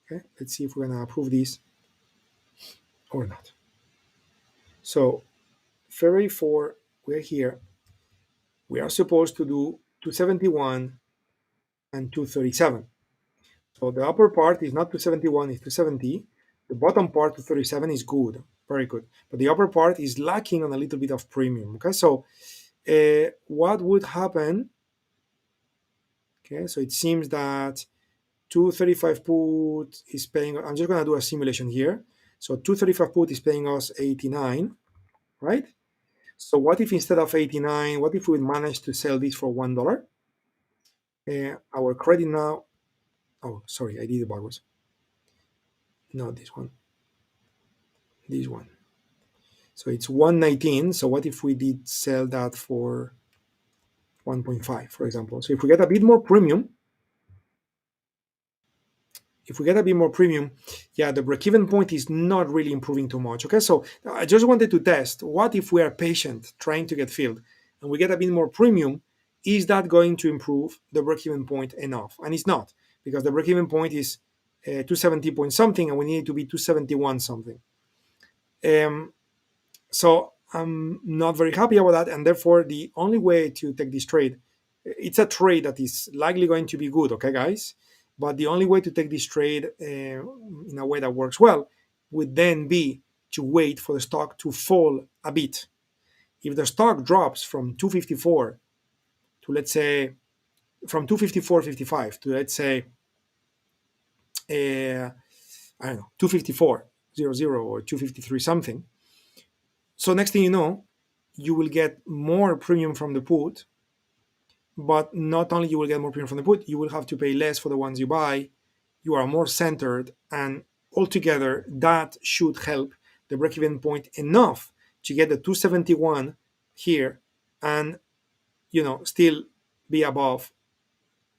Okay, let's see if we're going to approve this or not. So February 4, we're here. We are supposed to do 271 and 237. So the upper part is not 271, it's 270. The bottom part, 237, is good, very good. But the upper part is lacking on a little bit of premium. Okay, so what would happen? Okay, so it seems that 235 put is paying, I'm just going to do a simulation here. So 235 put is paying us 89, right? So what if instead of 89, what if we manage to sell this for $1? Our credit now, oh, sorry, I did it backwards. No, this one. So it's 119. So what if we did sell that for 1.5, for example? So if we get a bit more premium, yeah, the break-even point is not really improving too much. Okay, so I just wanted to test, what if we are patient trying to get filled and we get a bit more premium? Is that going to improve the break-even point enough? And it's not, because the break-even point is 270 point something and we need it to be 271 something. So I'm not very happy about that, and therefore the only way to take this trade, it's a trade that is likely going to be good, okay, guys? But the only way to take this trade in a way that works well would then be to wait for the stock to fall a bit. If the stock drops from 254 to, let's say, from 254.55 to, let's say, I don't know, 254.00 or 253 something. So next thing you know, you will get more premium from the put, but not only you will get more premium from the put, you will have to pay less for the ones you buy. You are more centered, and altogether that should help the break-even point enough to get the 271 here and still be above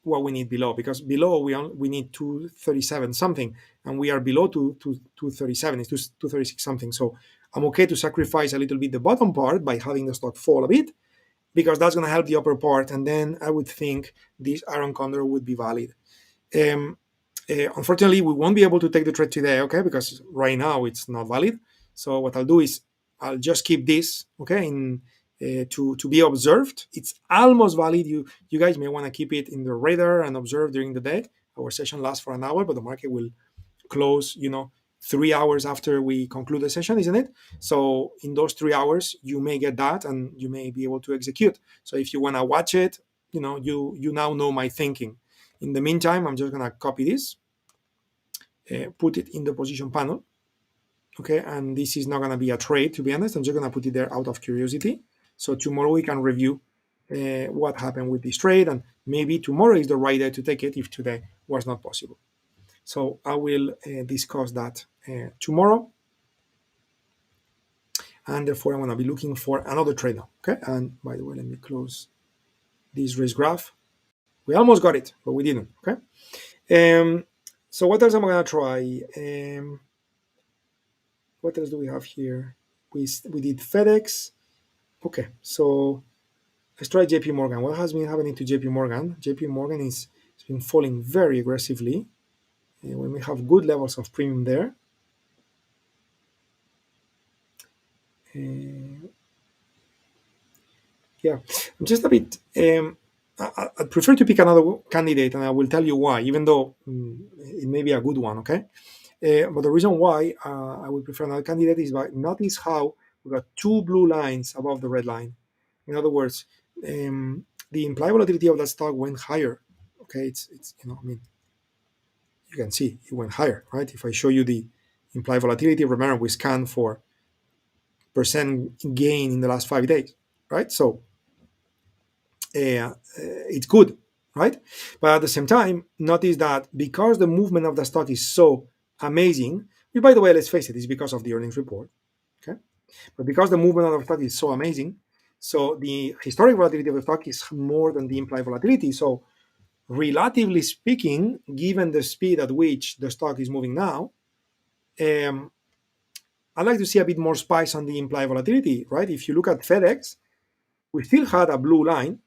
what we need below, because below we need 237 something and we are below 237, it's 236 something. So I'm okay to sacrifice a little bit the bottom part by having the stock fall a bit, because that's going to help the upper part, and then I would think this iron condor would be valid. Unfortunately, we won't be able to take the trade today, okay, because right now it's not valid. So what I'll do is I'll just keep this, okay, in to be observed. It's almost valid. You guys may want to keep it in the radar and observe during the day. Our session lasts for an hour, but the market will close, 3 hours after we conclude the session, isn't it? So in those 3 hours, you may get that, and you may be able to execute. So if you want to watch it, you now know my thinking. In the meantime, I'm just gonna copy this, put it in the position panel. Okay, and this is not gonna be a trade, to be honest. I'm just gonna put it there out of curiosity. So tomorrow we can review what happened with this trade, and maybe tomorrow is the right day to take it if today was not possible. So I will discuss that tomorrow, and therefore I'm going to be looking for another trade now. Okay, and by the way, let me close this risk graph. We almost got it, but we didn't. Okay, so what else am I going to try? What else do we have here? We did FedEx. Okay, so let's try JP Morgan. What has been happening to JP Morgan? JP Morgan has been falling very aggressively. When we have good levels of premium there. Yeah, I'm just a bit. I'd prefer to pick another candidate, and I will tell you why, even though it may be a good one. Okay, but the reason why I would prefer another candidate is by notice how we got two blue lines above the red line. In other words, the implied volatility of that stock went higher. Okay, it's I mean, you can see it went higher, right? If I show you the implied volatility, remember we scanned for percent gain in the last 5 days, right? So it's good, right? But at the same time, notice that because the movement of the stock is so amazing, which by the way, let's face it, is because of the earnings report, okay? But because the movement of the stock is so amazing, so the historic volatility of the stock is more than the implied volatility. So relatively speaking, given the speed at which the stock is moving now, I'd like to see a bit more spice on the implied volatility, right? If you look at FedEx, we still had a blue line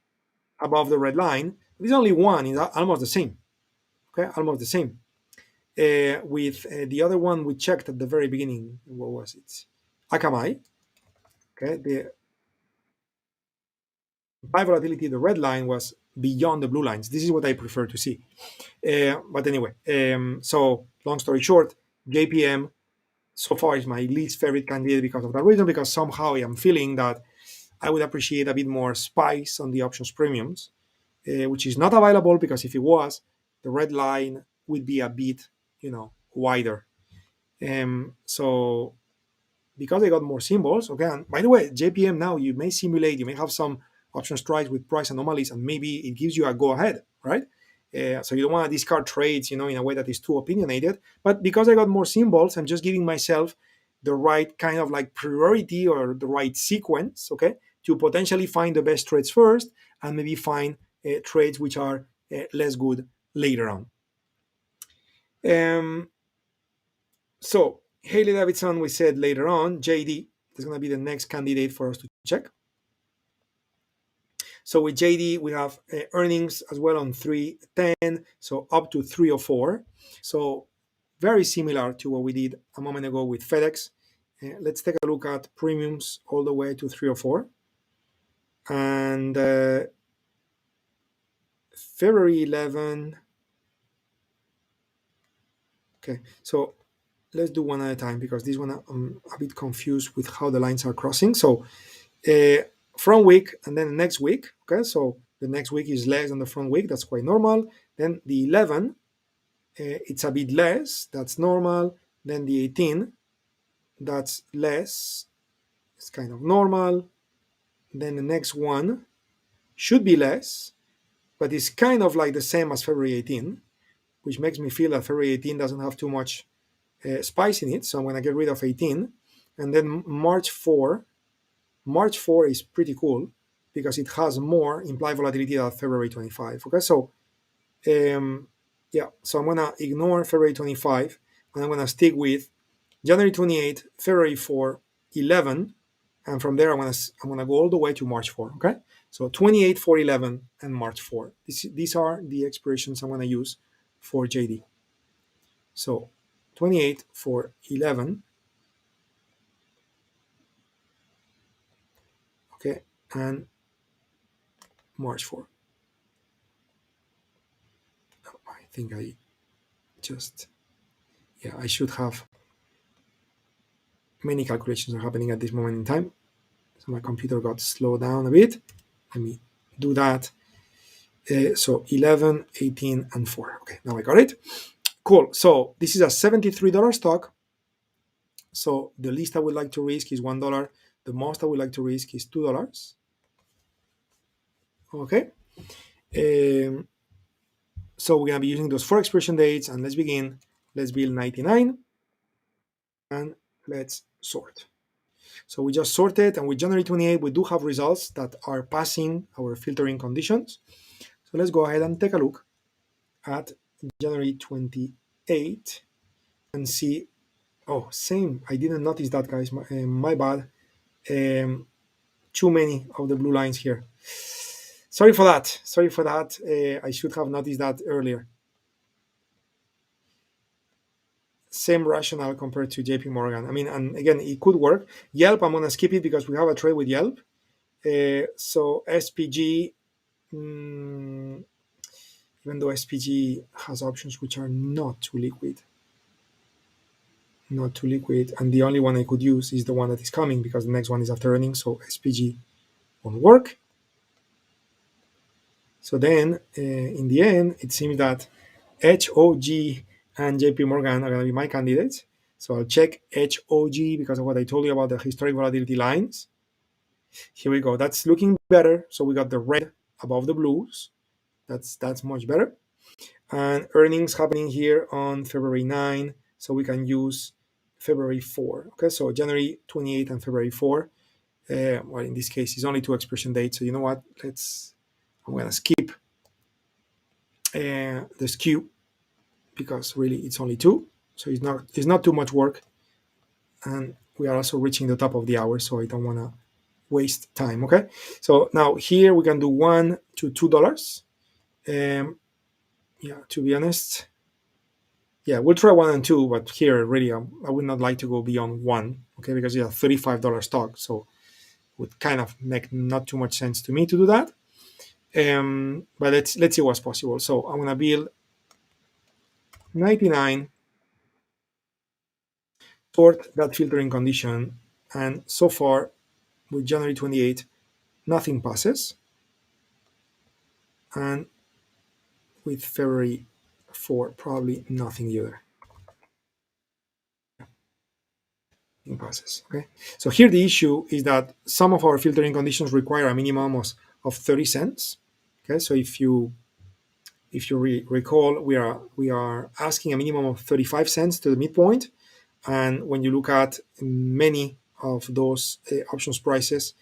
above the red line. There's only one, is almost the same. Okay, almost the same. With the other one we checked at the very beginning, what was it? Akamai. Okay, the high volatility, the red line was beyond the blue lines. This is what I prefer to see. But anyway, so long story short, JPM so far is my least favorite candidate because of that reason, because somehow I am feeling that I would appreciate a bit more spice on the options premiums, which is not available because if it was, the red line would be a bit, wider. So because I got more symbols, okay, and by the way, JPM now you may simulate, you may have some option strikes with price anomalies, and maybe it gives you a go ahead, right? So you don't want to discard trades, in a way that is too opinionated. But because I got more symbols, I'm just giving myself the right kind of like priority or the right sequence, okay, to potentially find the best trades first and maybe find trades which are less good later on. So Haley Davidson, we said later on, JD is going to be the next candidate for us to check. So with JD, we have earnings as well on 310, so up to 304. So very similar to what we did a moment ago with FedEx. Let's take a look at premiums all the way to 304. And February 11. Okay, so let's do one at a time because this one I'm a bit confused with how the lines are crossing. So front week and then the next week. Okay, so the next week is less than the front week. That's quite normal. Then the 11, it's a bit less. That's normal. Then the 18, that's less. It's kind of normal. Then the next one should be less, but it's kind of like the same as February 18, which makes me feel that February 18 doesn't have too much spice in it. So I'm going to get rid of 18. And then March 4 is pretty cool because it has more implied volatility than February 25. Okay, so so I'm gonna ignore February 25 and I'm gonna stick with January 28, February 4, 11, and from there I'm gonna go all the way to March 4. Okay, so 28, 4, 11, and March 4. These are the expressions I'm gonna use for JD. So 28, 4, 11. Okay, and March 4. I think I just, yeah, I should have many calculations are happening at this moment in time. So my computer got slowed down a bit. Let me do that. So 11, 18, and 4. Okay, now I got it. Cool. So this is a $73 stock. So the least I would like to risk is $1. The most I would like to risk is $2. Okay. So we're going to be using those 4 expiration dates, and let's begin. Let's build 99 and let's sort. So we just sorted, and with January 28, we do have results that are passing our filtering conditions. So let's go ahead and take a look at January 28 and see. Oh, same. I didn't notice that, guys. My bad. Too many of the blue lines here. Sorry for that. Sorry for that. I should have noticed that earlier. Same rationale compared to JP Morgan. I mean, and again, it could work. Yelp, I'm going to skip it because we have a trade with Yelp. So SPG, even though SPG has options which are not too liquid, and the only one I could use is the one that is coming because the next one is after earnings, so SPG won't work. So then, in the end, it seems that HOG and JP Morgan are going to be my candidates. So I'll check HOG because of what I told you about the historic volatility lines. Here we go. That's looking better. So we got the red above the blues. That's much better. And earnings happening here on February 9. So we can use February 4. Okay, so January 28 and February 4. Well, in this case, it's only 2 expiration dates. So you know what? I'm going to skip the skew because really it's only 2. So it's not too much work. And we are also reaching the top of the hour, so I don't want to waste time. Okay, so now here we can do $1 to $2. Yeah, to be honest, yeah, we'll try 1 and 2, but here really I would not like to go beyond 1. Okay, because it's a $35 stock, so it would kind of make not too much sense to me to do that. But let's see what's possible. So I'm gonna build 99, sort that filtering condition, and so far with January 28, nothing passes, and with February 4, probably nothing either. Nothing passes. Okay. So here the issue is that some of our filtering conditions require a minimum of 30 cents. Okay. So if you recall, we are asking a minimum of 35 cents to the midpoint, and when you look at many of those options prices,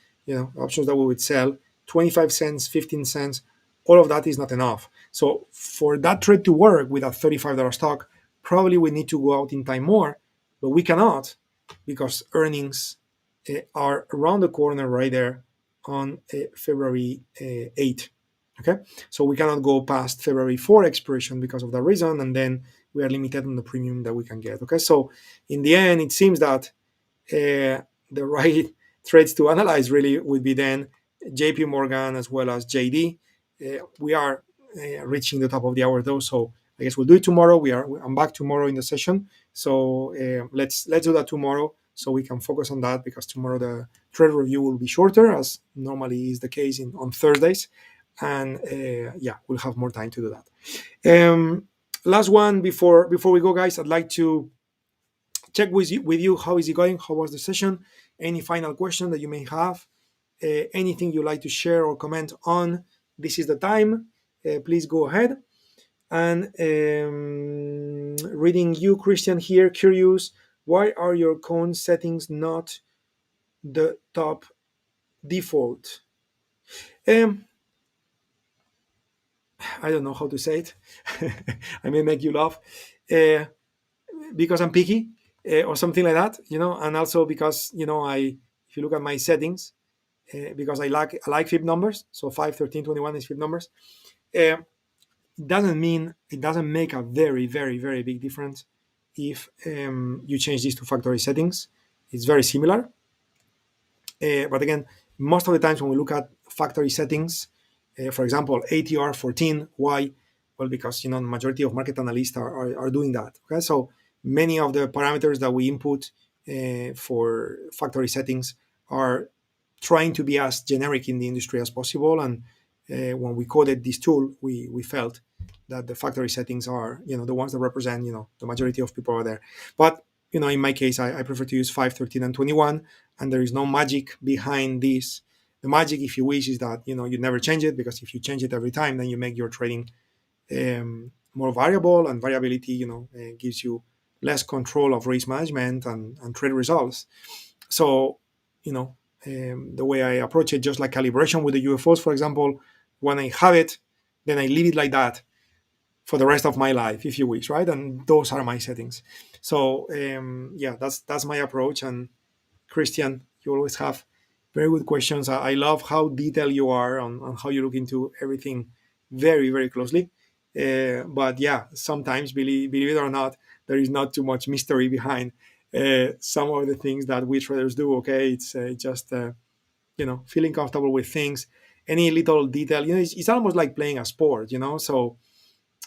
options that we would sell, 25 cents, 15 cents, all of that is not enough. So for that trade to work with a $35 stock, probably we need to go out in time more, but we cannot because earnings are around the corner right there on February 8. Okay, so we cannot go past February 4 expiration because of that reason, and then we are limited on the premium that we can get. Okay, so in the end, it seems that the right trades to analyze really would be then JP Morgan as well as JD. We are reaching the top of the hour though, so I guess we'll do it tomorrow. I'm back tomorrow in the session, so let's do that tomorrow so we can focus on that, because tomorrow the trade review will be shorter, as normally is the case on Thursdays, and yeah, we'll have more time to do that. Last one before we go, guys, I'd like to check with you how is it going, how was the session, any final question that you may have, anything you'd like to share or comment on. This is the time. Please go ahead. And reading you, Christian, here, curious, why are your cone settings not the top default? I don't know how to say it. I may make you laugh because I'm picky or something like that, and also because, if you look at my settings, because I like fib numbers, so 5, 13, 21 is fib numbers. It doesn't make a very, very, very big difference if you change these to factory settings. It's very similar. But again, most of the times when we look at factory settings, for example, ATR 14, why? Well, because the majority of market analysts are doing that. Okay, so many of the parameters that we input for factory settings are trying to be as generic in the industry as possible. And when we coded this tool, we felt that the factory settings are the ones that represent the majority of people are there. But in my case, I prefer to use 5, 13, and 21, and there is no magic behind this. The magic, if you wish, is that you never change it, because if you change it every time, then you make your trading more variable, and variability gives you less control of risk management and trade results. So the way I approach it, just like calibration with the UFOs, for example, when I have it, then I leave it like that for the rest of my life, if you wish, right? And those are my settings. So yeah, that's my approach. And Christian, you always have very good questions. I love how detailed you are on how you look into everything very, very closely. But yeah, sometimes, believe it or not, there is not too much mystery behind some of the things that we traders do. Okay, it's just feeling comfortable with things. Any little detail, it's almost like playing a sport. So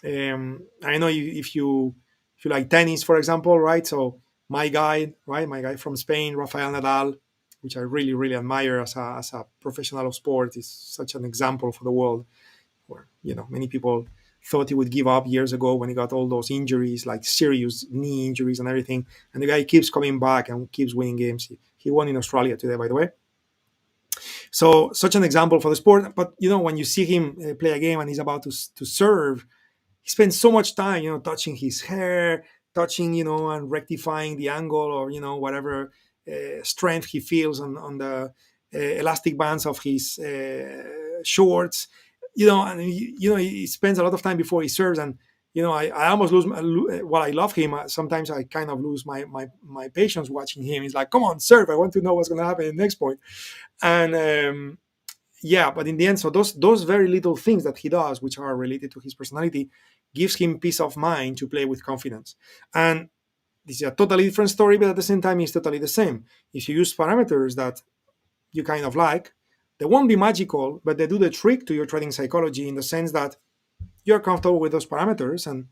I know if you like tennis, for example, right? So my guy, right, my guy from Spain, Rafael Nadal, which I really, really admire as a professional of sport, is such an example for the world. Where many people thought he would give up years ago when he got all those injuries, like serious knee injuries and everything. And the guy keeps coming back and keeps winning games. He won in Australia today, by the way. So such an example for the sport. But when you see him play a game and he's about to serve, he spends so much time, touching his hair, touching, and rectifying the angle, or whatever strength he feels on the elastic bands of his shorts, and he spends a lot of time before he serves. And I almost lose while I love him. Sometimes I kind of lose my patience watching him. He's like, come on, serve, I want to know what's going to happen in the next point. And yeah, but in the end, so those very little things that he does, which are related to his personality, gives him peace of mind to play with confidence. And this is a totally different story, but at the same time, it's totally the same. If you use parameters that you kind of like, they won't be magical, but they do the trick to your trading psychology, in the sense that you're comfortable with those parameters, and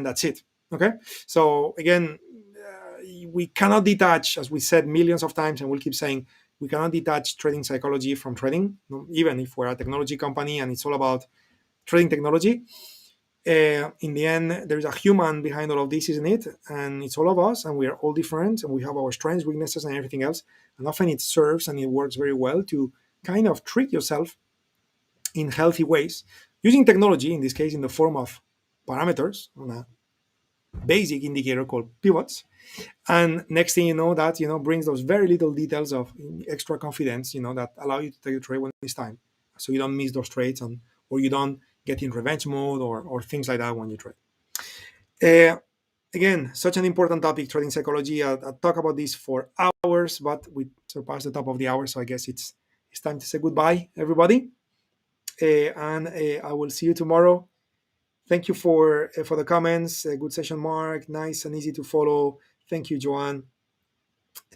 that's it. Okay. So again, we cannot detach, as we said millions of times, and we'll keep saying, we cannot detach trading psychology from trading, even if we're a technology company and it's all about trading technology. In the end, there's a human behind all of this, isn't it? And it's all of us, and we are all different, and we have our strengths, weaknesses, and everything else. And often it serves and it works very well to kind of trick yourself in healthy ways, using technology, in this case in the form of parameters on a basic indicator called pivots. And next thing you know, that brings those very little details of extra confidence, that allow you to take a trade when it's time, so you don't miss those trades, or you don't get in revenge mode, or things like that when you trade. Again, such an important topic, trading psychology. I'll talk about this for hours, but we surpassed the top of the hour, so I guess it's time to say goodbye, everybody. And I will see you tomorrow. Thank you for the comments. Good session, Mark. Nice and easy to follow. Thank you, Joanne.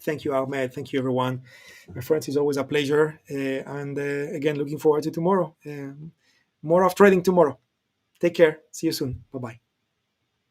Thank you, Ahmed. Thank you, everyone. My friends, it's always a pleasure. And again, looking forward to tomorrow. More of trading tomorrow. Take care. See you soon. Bye-bye.